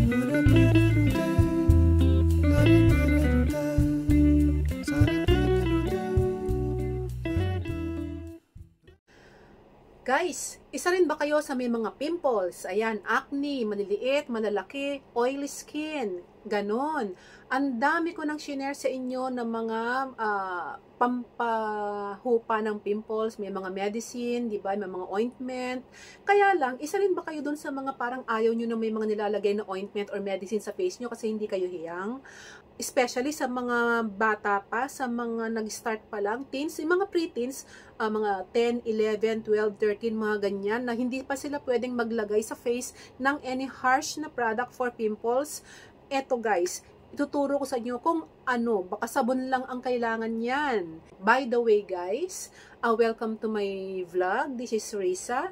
Guys, isa rin ba kayo sa may mga pimples? Ayan, acne, maliliit, malalaki, oily skin, ganon. Ang dami ko nang shinare sa inyo ng mga pampahupa ng pimples, may mga medicine, di ba? May mga ointment. Kaya lang, isa rin ba kayo dun sa mga parang ayaw nyo na may mga nilalagay na ointment or medicine sa face nyo kasi hindi kayo hiyang? Especially sa mga bata pa, sa mga nag-start pa lang, teens, yung mga pre-teens, mga 10, 11, 12, 13, mga ganyan, na hindi pa sila pwedeng maglagay sa face ng any harsh na product for pimples. Eto guys, ituturo ko sa inyo kung ano, baka sabon lang ang kailangan yan. By the way guys, welcome to my vlog. This is Risa.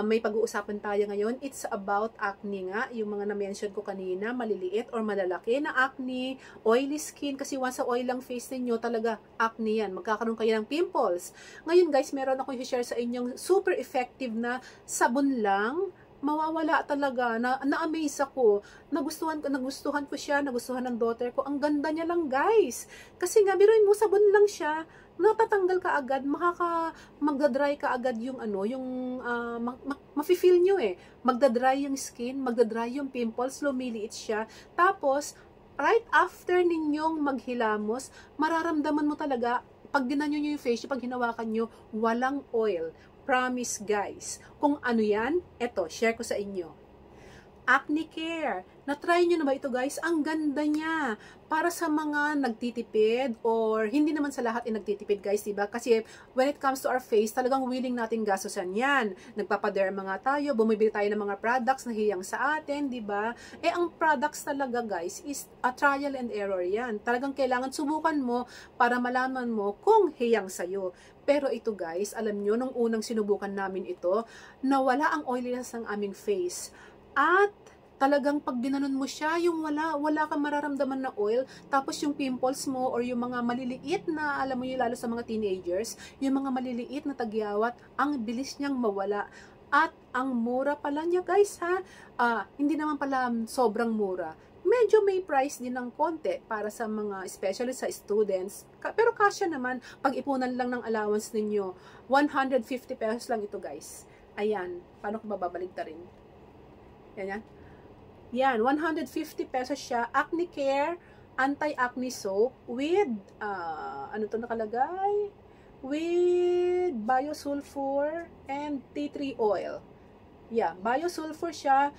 May pag-uusapan tayo ngayon. It's about acne nga. Yung mga na-mention ko kanina, maliliit or malalaki na acne, oily skin. Kasi once sa oil lang face ninyo, talaga acne yan. Magkakaroon kayo ng pimples. Ngayon guys, meron ako i-share sa inyong super effective na sabon lang. Mawawala talaga. Na-amaze ako. Nagustuhan ko siya. Nagustuhan ng daughter ko. Ang ganda niya lang guys. Kasi nga, biruin mo, sabon lang siya. Natatanggal ka agad, magdadry ka agad yung ano, yung mafe-feel nyo eh. Magdadry yung skin, magdadry yung pimples, lumiliit siya. Tapos, right after ninyong maghilamos, mararamdaman mo talaga, pag ginanyo nyo yung face, pag hinawakan nyo, walang oil. Promise guys. Kung ano yan, eto, share ko sa inyo. Acne Care. Na-try nyo na ba ito guys? Ang ganda niya. Para sa mga nagtitipid or hindi naman sa lahat nagtitipid guys, diba? Kasi when it comes to our face, talagang willing nating gastusan yan. Nagpapaderma nga tayo, bumibili tayo ng mga products na hiyang sa atin, diba? Eh, ang products talaga guys is a trial and error yan. Talagang kailangan subukan mo para malaman mo kung hiyang sa'yo. Pero ito guys, alam nyo, nung unang sinubukan namin ito, nawala ang oiliness ng aming face. At talagang pag ginanon mo siya, yung wala kang mararamdaman na oil, tapos yung pimples mo or yung mga maliliit na, alam mo yun, lalo sa mga teenagers, yung mga maliliit na tagyawat, ang bilis niyang mawala. At ang mura pala niya guys ha, hindi naman pala sobrang mura. Medyo may price din ng konti para sa mga, especially sa students. Pero kasya naman, pag ipunan lang ng allowance ninyo, 150 pesos lang ito guys. Ayan, paano ko bababalik ta rin? Yan. Yan, 150 pesos siya. Acne Care Anti-Acne Soap with, ano to nakalagay? With biosulfur and tea tree oil. Yeah, biosulfur siya,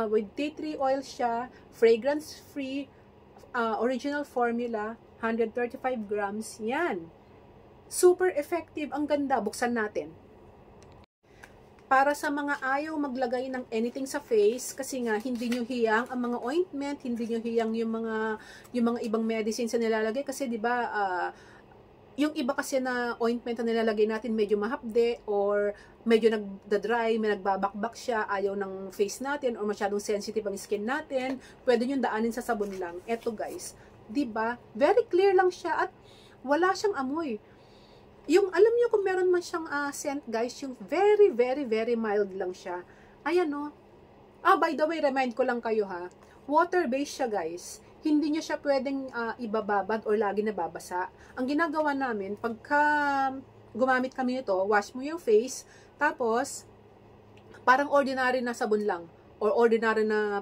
with tea tree oil siya, fragrance-free, original formula, 135 grams. Yan. Super effective. Ang ganda. Buksan natin. Para sa mga ayaw maglagay ng anything sa face, kasi nga hindi nyo hiyang ang mga ointment, hindi nyo hiyang yung mga ibang medicines na nilalagay, kasi 'di ba yung iba kasi na ointment na nilalagay natin medyo mahapde or medyo nagda-dry, may nagbabakbak siya, ayaw ng face natin or masyadong sensitive ang skin natin, pwede nyo daanin sa sabon lang. Eto guys, 'di ba? Very clear lang siya at wala siyang amoy. Yung, alam niyo kung meron man siyang scent guys, yung very, very, very mild lang siya. Ayan no. By the way, remind ko lang kayo ha. Water-based siya guys. Hindi niyo siya pwedeng ibababad or lagi nababasa. Ang ginagawa namin, pagka gumamit kami nito, wash mo yung face, tapos, parang ordinary na sabon lang. Or ordinary na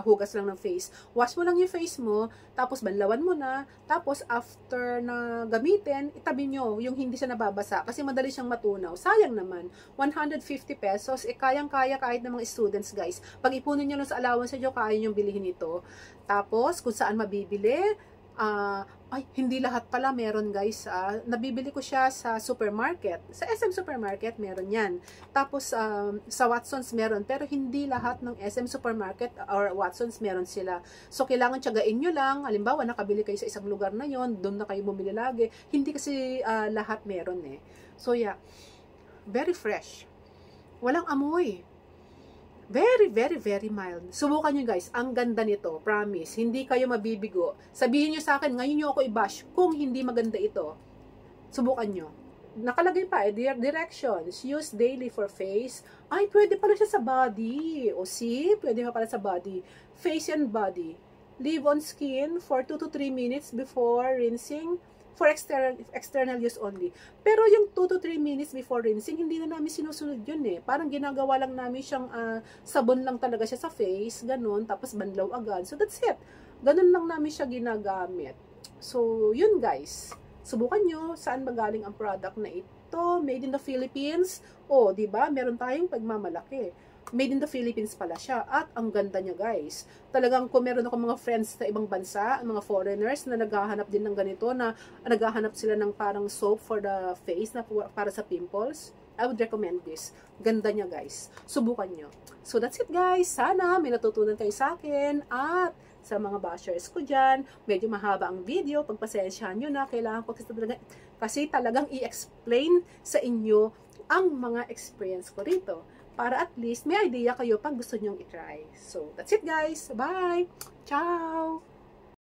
hugas lang ng face. Wash mo lang yung face mo, tapos banlawan mo na, tapos after na gamitin, itabi nyo yung hindi siya nababasa kasi madali siyang matunaw. Sayang naman, 150 pesos, kayang-kaya kahit ng mga students guys. Pag ipunin nyo sa allowance nyo, kaya nyo bilihin ito. Tapos, kung saan mabibili, hindi lahat pala meron guys. Nabibili ko siya sa supermarket. Sa SM Supermarket meron yan. Tapos sa Watsons meron. Pero hindi lahat ng SM Supermarket or Watsons meron sila. So kailangan tiyagain nyo lang. Halimbawa nakabili kayo sa isang lugar na yon, doon na kayo bumili lagi. Hindi kasi lahat meron eh. So yeah, very fresh. Walang amoy. Very, very, very mild. Subukan nyo guys. Ang ganda nito. Promise. Hindi kayo mabibigo. Sabihin nyo sa akin, ngayon nyo ako i-bash kung hindi maganda ito. Subukan nyo. nakalagay pa, directions, use daily for face. Ay, pwede pala siya sa body. O see, pwede pa pala sa body. Face and body. Leave on skin for 2 to 3 minutes before rinsing for external use only. Pero yung 2 to 3 minutes before rinsing, hindi na namin sinusunod yun eh. Parang ginagawa lang namin siyang sabon lang talaga siya sa face, ganun, tapos banlaw agad. So that's it. Ganun lang namin siya ginagamit. So, yun guys. Subukan nyo saan ba galing ang product na ito. Made in the Philippines. O, diba? Meron tayong pagmamalaki. Made in the Philippines pala siya. At ang ganda niya guys. Talagang kung meron ako mga friends sa ibang bansa, mga foreigners na naghahanap din ng ganito, na naghahanap sila ng parang soap for the face na para sa pimples, I would recommend this. Ganda niya guys. Subukan nyo. So that's it guys. Sana may natutunan kayo sa akin. At sa mga bashers ko dyan, medyo mahaba ang video, pagpasensyahan nyo na, kailangan ko kasi talagang i-explain sa inyo ang mga experience ko rito, para at least may idea kayo pag gusto nyong i-try. So, that's it guys. Bye! Ciao!